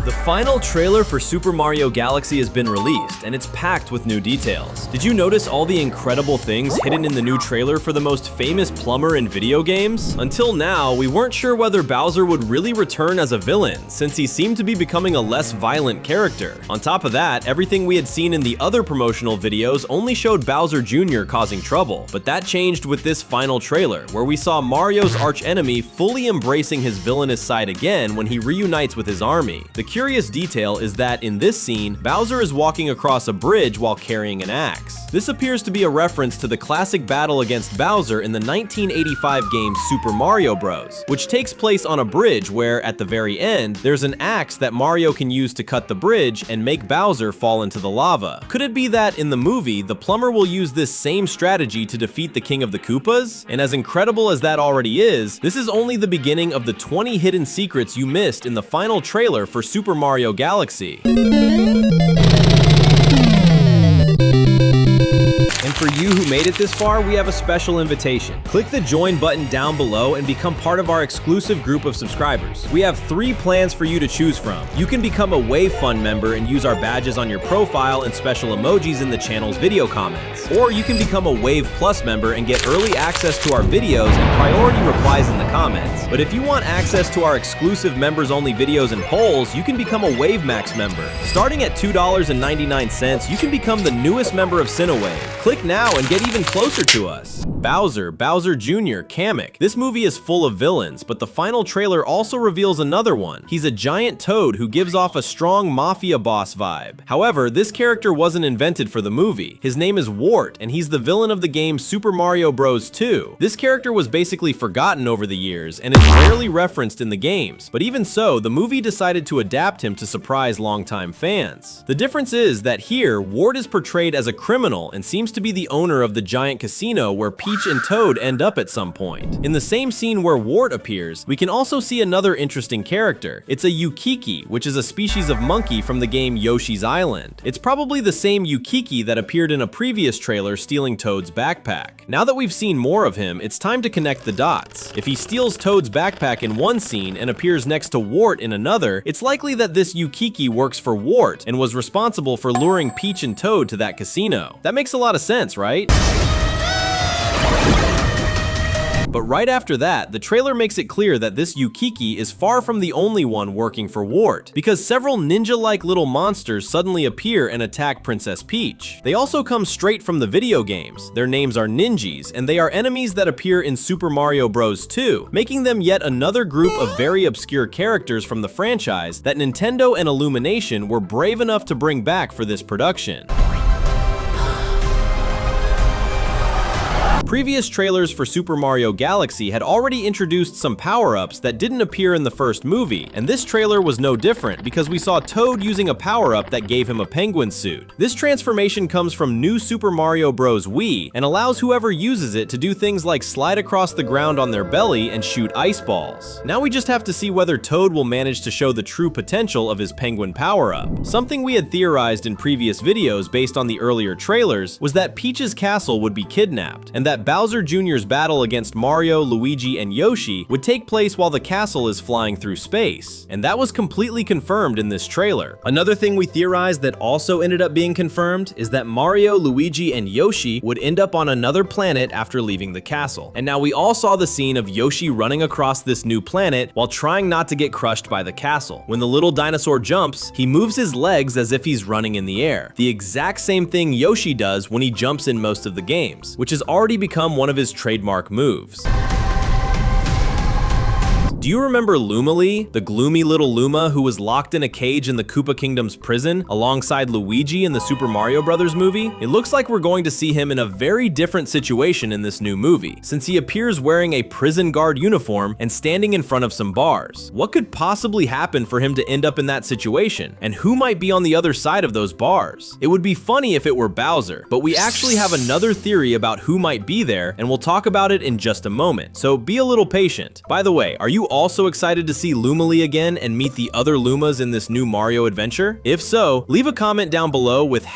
The final trailer for Super Mario Galaxy has been released, and it's packed with new details. Did you notice all the incredible things hidden in the new trailer for the most famous plumber in video games? Until now, we weren't sure whether Bowser would really return as a villain, since he seemed to be becoming a less violent character. On top of that, everything we had seen in the other promotional videos only showed Bowser Jr. causing trouble, but that changed with this final trailer, where we saw Mario's archenemy fully embracing his villainous side again when he reunites with his army. The curious detail is that in this scene, Bowser is walking across a bridge while carrying an axe. This appears to be a reference to the classic battle against Bowser in the 1985 game Super Mario Bros., which takes place on a bridge where, at the very end, there's an axe that Mario can use to cut the bridge and make Bowser fall into the lava. Could it be that in the movie, the plumber will use this same strategy to defeat the King of the Koopas? And as incredible as that already is, this is only the beginning of the 20 hidden secrets you missed in the final trailer for Super Mario Galaxy. And for you who made it this far, we have a special invitation. Click the join button down below and become part of our exclusive group of subscribers. We have 3 plans for you to choose from. You can become a Wave Fund member and use our badges on your profile and special emojis in the channel's video comments. Or you can become a Wave Plus member and get early access to our videos and priority replies in the comments. But if you want access to our exclusive members-only videos and polls, you can become a Wave Max member. Starting at $2.99, you can become the newest member of Cinewave. Click now and get even closer to us. Bowser Jr., Kamek. This movie is full of villains, but the final trailer also reveals another one. He's a giant toad who gives off a strong mafia boss vibe. However, this character wasn't invented for the movie. His name is Wart, and he's the villain of the game Super Mario Bros. 2. This character was basically forgotten over the years and is rarely referenced in the games, but even so, the movie decided to adapt him to surprise longtime fans. The difference is that here, Wart is portrayed as a criminal and seems to be the owner of the giant casino where Peach and Toad end up at some point. In the same scene where Wart appears, we can also see another interesting character. It's a Yukiki, which is a species of monkey from the game Yoshi's Island. It's probably the same Yukiki that appeared in a previous trailer stealing Toad's backpack. Now that we've seen more of him, it's time to connect the dots. If he steals Toad's backpack in one scene and appears next to Wart in another, it's likely that this Yukiki works for Wart and was responsible for luring Peach and Toad to that casino. That makes a lot of sense, right? But right after that, the trailer makes it clear that this Yukiki is far from the only one working for Wart, because several ninja-like little monsters suddenly appear and attack Princess Peach. They also come straight from the video games. Their names are Ninjis, and they are enemies that appear in Super Mario Bros. 2, making them yet another group of very obscure characters from the franchise that Nintendo and Illumination were brave enough to bring back for this production. Previous trailers for Super Mario Galaxy had already introduced some power-ups that didn't appear in the first movie, and this trailer was no different because we saw Toad using a power-up that gave him a penguin suit. This transformation comes from new Super Mario Bros. Wii and allows whoever uses it to do things like slide across the ground on their belly and shoot ice balls. Now we just have to see whether Toad will manage to show the true potential of his penguin power-up. Something we had theorized in previous videos based on the earlier trailers was that Peach's castle would be kidnapped, and that Bowser Jr.'s battle against Mario, Luigi, and Yoshi would take place while the castle is flying through space. And that was completely confirmed in this trailer. Another thing we theorized that also ended up being confirmed is that Mario, Luigi, and Yoshi would end up on another planet after leaving the castle. And now we all saw the scene of Yoshi running across this new planet while trying not to get crushed by the castle. When the little dinosaur jumps, he moves his legs as if he's running in the air. The exact same thing Yoshi does when he jumps in most of the games, which has already become one of his trademark moves. Do you remember Luma, the gloomy little Luma who was locked in a cage in the Koopa Kingdom's prison alongside Luigi in the Super Mario Bros. Movie? It looks like we're going to see him in a very different situation in this new movie, since he appears wearing a prison guard uniform and standing in front of some bars. What could possibly happen for him to end up in that situation? And who might be on the other side of those bars? It would be funny if it were Bowser, but we actually have another theory about who might be there, and we'll talk about it in just a moment, so be a little patient. By the way, are you also excited to see Lumali again and meet the other Lumas in this new Mario adventure? If so, leave a comment down below with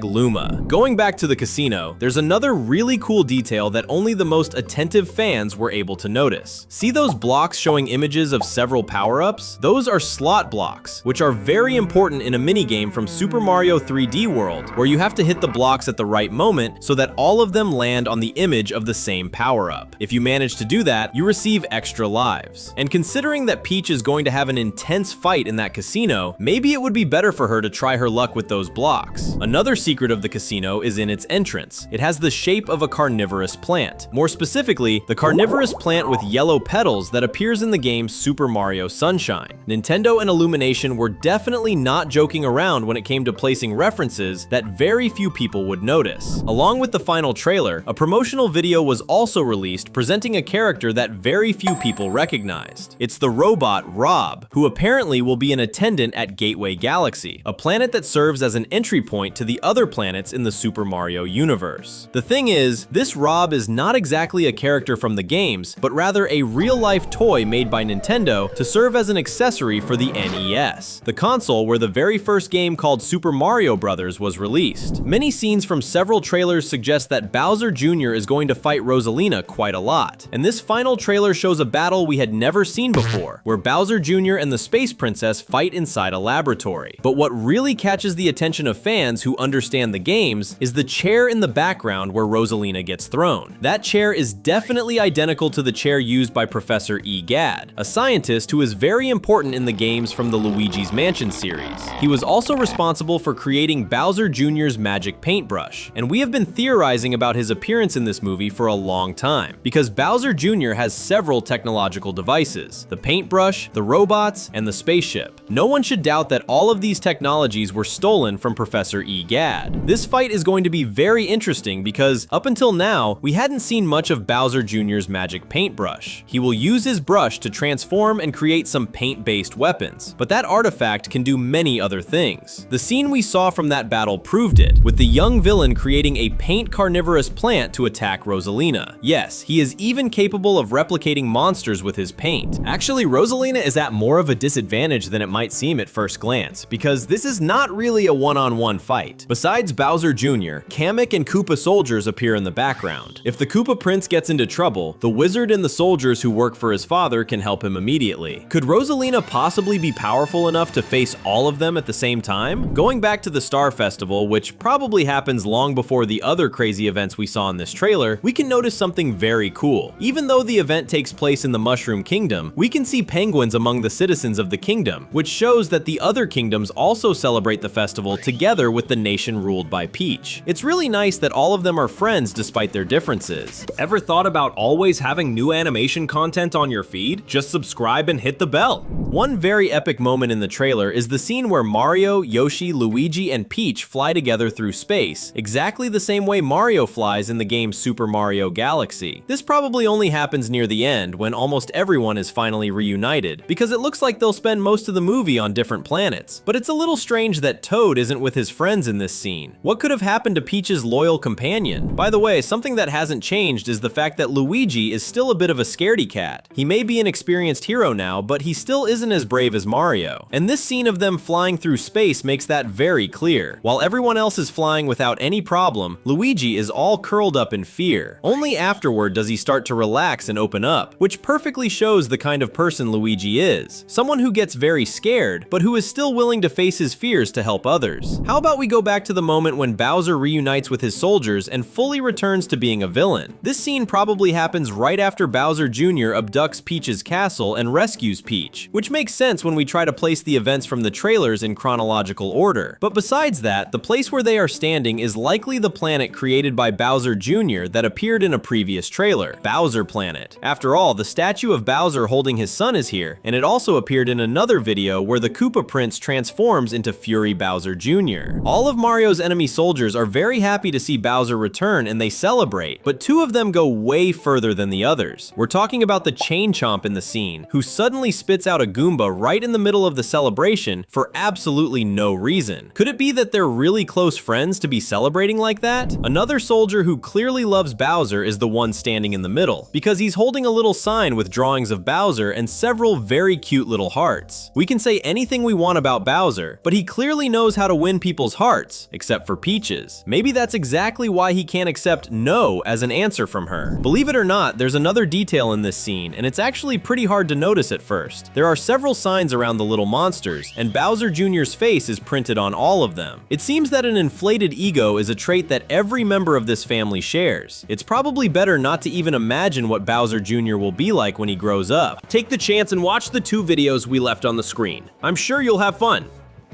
#Luma. Going back to the casino, there's another really cool detail that only the most attentive fans were able to notice. See those blocks showing images of several power-ups? Those are slot blocks, which are very important in a minigame from Super Mario 3D World, where you have to hit the blocks at the right moment so that all of them land on the image of the same power-up. If you manage to do that, you receive extra lives. And considering that Peach is going to have an intense fight in that casino, maybe it would be better for her to try her luck with those blocks. Another secret of the casino is in its entrance. It has the shape of a carnivorous plant. More specifically, the carnivorous plant with yellow petals that appears in the game Super Mario Sunshine. Nintendo and Illumination were definitely not joking around when it came to placing references that very few people would notice. Along with the final trailer, a promotional video was also released presenting a character that very few people recognized. It's the robot Rob, who apparently will be an attendant at Gateway Galaxy, a planet that serves as an entry point to the other planets in the Super Mario universe. The thing is, this Rob is not exactly a character from the games, but rather a real-life toy made by Nintendo to serve as an accessory for the NES, the console where the very first game called Super Mario Bros. Was released. Many scenes from several trailers suggest that Bowser Jr. is going to fight Rosalina quite a lot, and this final trailer shows a battle we had never seen before, where Bowser Jr. and the Space Princess fight inside a laboratory. But what really catches the attention of fans who understand the games is the chair in the background where Rosalina gets thrown. That chair is definitely identical to the chair used by Professor Gadd, a scientist who is very important in the games from the Luigi's Mansion series. He was also responsible for creating Bowser Jr.'s magic paintbrush, and we have been theorizing about his appearance in this movie for a long time, because Bowser Jr. has several technological devices: the paintbrush, the robots, and the spaceship. No one should doubt that all of these technologies were stolen from Professor Gadd. This fight is going to be very interesting because, up until now, we hadn't seen much of Bowser Jr.'s magic paintbrush. He will use his brush to transform and create some paint-based weapons, but that artifact can do many other things. The scene we saw from that battle proved it, with the young villain creating a paint carnivorous plant to attack Rosalina. Yes, he is even capable of replicating monsters with his paint. Actually, Rosalina is at more of a disadvantage than it might seem at first glance, because this is not really a one-on-one fight. Besides Bowser Jr., Kamek and Koopa soldiers appear in the background. If the Koopa Prince gets into trouble, the wizard and the soldiers who work for his father can help him immediately. Could Rosalina possibly be powerful enough to face all of them at the same time? Going back to the Star Festival, which probably happens long before the other crazy events we saw in this trailer, we can notice something very cool. Even though the event takes place in the Mushroom Kingdom, we can see penguins among the citizens of the kingdom, which shows that the other kingdoms also celebrate the festival together with the nation ruled by Peach. It's really nice that all of them are friends despite their differences. Ever thought about always having new animation content on your feed? Just subscribe and hit the bell. One very epic moment in the trailer is the scene where Mario, Yoshi, Luigi, and Peach fly together through space, exactly the same way Mario flies in the game Super Mario Galaxy. This probably only happens near the end, when almost everyone is finally reunited, because it looks like they'll spend most of the movie on different planets. But it's a little strange that Toad isn't with his friends in this scene. What could have happened to Peach's loyal companion? By the way, something that hasn't changed is the fact that Luigi is still a bit of a scaredy cat. He may be an experienced hero now, but he still isn't as brave as Mario. And this scene of them flying through space makes that very clear. While everyone else is flying without any problem, Luigi is all curled up in fear. Only afterward does he start to relax and open up, which perfectly shows the kind of person Luigi is. Someone who gets very scared, but who is still willing to face his fears to help others. How about we go back to the moment when Bowser reunites with his soldiers and fully returns to being a villain? This scene probably happens right after Bowser Jr. abducts Peach's castle and rescues Peach, which makes sense when we try to place the events from the trailers in chronological order. But besides that, the place where they are standing is likely the planet created by Bowser Jr. that appeared in a previous trailer, Bowser Planet. After all, the statue of Bowser holding his son is here, and it also appeared in another video where the Koopa Prince transforms into Fury Bowser Jr. All of Mario's enemy soldiers are very happy to see Bowser return and they celebrate, but two of them go way further than the others. We're talking about the Chain Chomp in the scene, who suddenly spits out a Goomba right in the middle of the celebration for absolutely no reason. Could it be that they're really close friends to be celebrating like that? Another soldier who clearly loves Bowser is the one standing in the middle, because he's holding a little sign with drawings drawings of Bowser and several very cute little hearts. We can say anything we want about Bowser, but he clearly knows how to win people's hearts, except for Peach's. Maybe that's exactly why he can't accept no as an answer from her. Believe it or not, there's another detail in this scene, and it's actually pretty hard to notice at first. There are several signs around the little monsters, and Bowser Jr.'s face is printed on all of them. It seems that an inflated ego is a trait that every member of this family shares. It's probably better not to even imagine what Bowser Jr. will be like when he grows up. Take the chance and watch the 2 videos we left on the screen. I'm sure you'll have fun.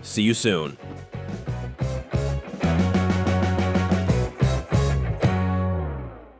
See you soon.